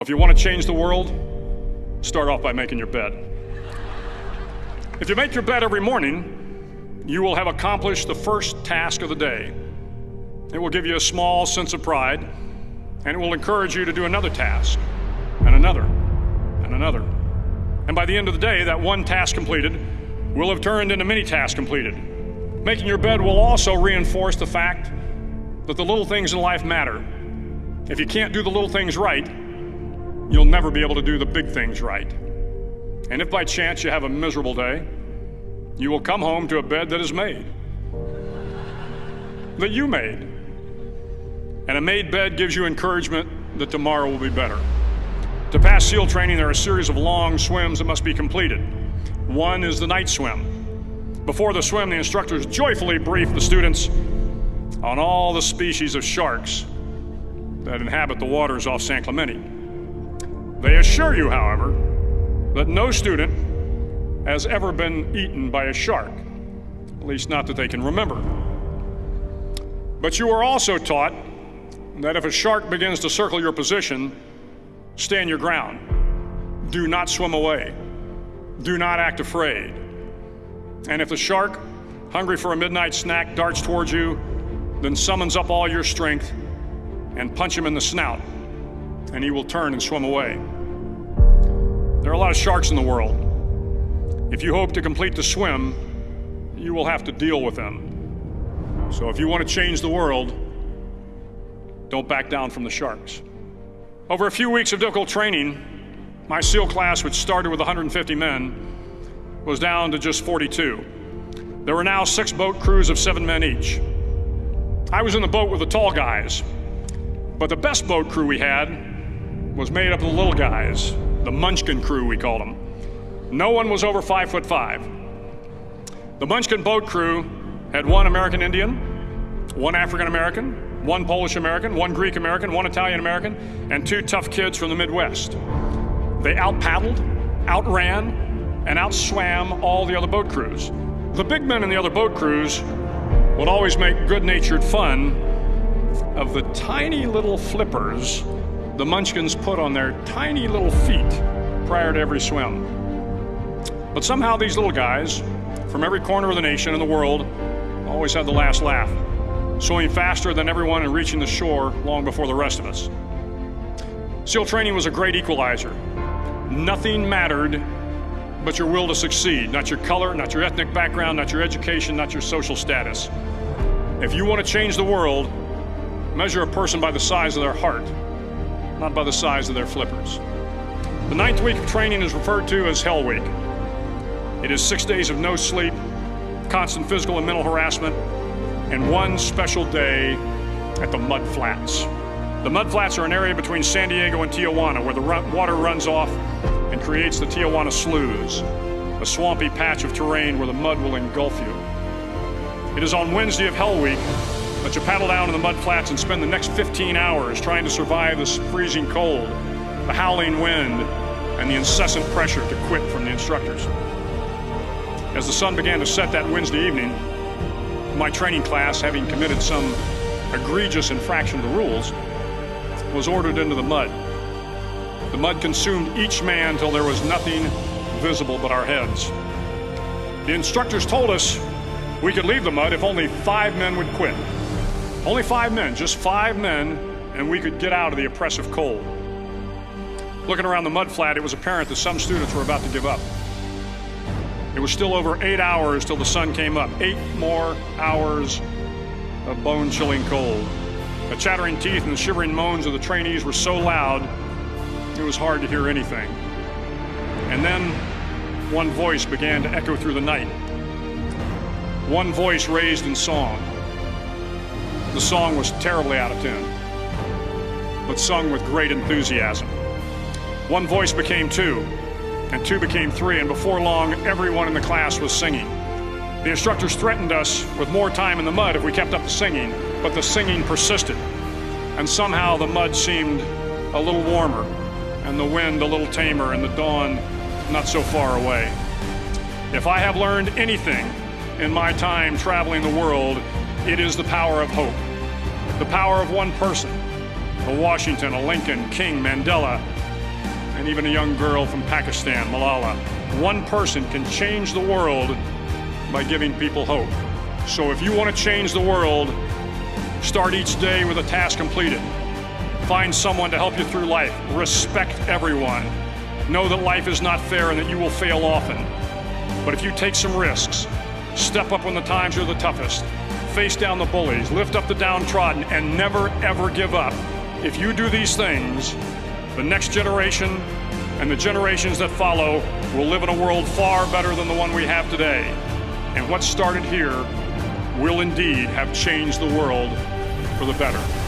If you want to change the world, start off by making your bed. If you make your bed every morning, you will have accomplished the first task of the day. It will give you a small sense of pride, and it will encourage you to do another task, and another, and another. And by the end of the day, that one task completed will have turned into many tasks completed. Making your bed will also reinforce the fact that the little things in life matter. If you can't do the little things right, you'll never be able to do the big things right. And if by chance you have a miserable day, you will come home to a bed that is made, that you made. And a made bed gives you encouragement that tomorrow will be better. To pass SEAL training, there are a series of long swims that must be completed. One is the night swim. Before the swim, the instructors joyfully brief the students on all the species of sharks that inhabit the waters off San Clemente. They assure you, however, that no student has ever been eaten by a shark, at least not that they can remember. But you are also taught that if a shark begins to circle your position, stand your ground. Do not swim away. Do not act afraid. And if the shark, hungry for a midnight snack, darts towards you, then summons up all your strength and punch him in the snout, and he will turn and swim away. There are a lot of sharks in the world. If you hope to complete the swim, you will have to deal with them. So if you want to change the world, don't back down from the sharks. Over a few weeks of difficult training, my SEAL class, which started with 150 men, was down to just 42. There were now 6 boat crews of 7 men each. I was in the boat with the tall guys, but the best boat crew we had was made up of the little guys, the Munchkin crew, we called them. No one was over 5'5". The Munchkin boat crew had 1 American Indian, 1 African American, 1 Polish American, 1 Greek American, 1 Italian American, and 2 tough kids from the Midwest. They out-paddled, outran, and outswam all the other boat crews. The big men in the other boat crews would always make good-natured fun of the tiny little flippers the Munchkins put on their tiny little feet prior to every swim. But somehow these little guys from every corner of the nation and the world always had the last laugh, swimming faster than everyone and reaching the shore long before the rest of us. SEAL training was a great equalizer. Nothing mattered but your will to succeed, not your color, not your ethnic background, not your education, not your social status. If you want to change the world, measure a person by the size of their heart, not by the size of their flippers. The 9th week of training is referred to as Hell Week. It is 6 days of no sleep, constant physical and mental harassment, and 1 special day at the Mud Flats. The Mud Flats are an area between San Diego and Tijuana where the water runs off and creates the Tijuana Sloughs, a swampy patch of terrain where the mud will engulf you. It is on Wednesday of Hell Week that you paddle down in the mud flats and spend the next 15 hours trying to survive this freezing cold, the howling wind, and the incessant pressure to quit from the instructors. As the sun began to set that Wednesday evening, my training class, having committed some egregious infraction of the rules, was ordered into the mud. The mud consumed each man till there was nothing visible but our heads. The instructors told us we could leave the mud if only 5 men would quit. Only 5 men, just 5 men, and we could get out of the oppressive cold. Looking around the mud flat, it was apparent that some students were about to give up. It was still over 8 hours till the sun came up. 8 more hours of bone-chilling cold. The chattering teeth and the shivering moans of the trainees were so loud, it was hard to hear anything. And then one voice began to echo through the night. One voice raised in song. The song was terribly out of tune, but sung with great enthusiasm. One voice became 2, and 2 became 3, and before long, everyone in the class was singing. The instructors threatened us with more time in the mud if we kept up the singing, but the singing persisted, and somehow the mud seemed a little warmer, and the wind a little tamer, and the dawn not so far away. If I have learned anything in my time traveling the world, it is the power of hope. The power of one person, a Washington, a Lincoln, King, Mandela, and even a young girl from Pakistan, Malala. One person can change the world by giving people hope. So if you want to change the world, start each day with a task completed. Find someone to help you through life. Respect everyone. Know that life is not fair and that you will fail often. But if you take some risks, step up when the times are the toughest, face down the bullies, lift up the downtrodden, and never ever give up. If you do these things, the next generation and the generations that follow will live in a world far better than the one we have today. And what started here will indeed have changed the world for the better.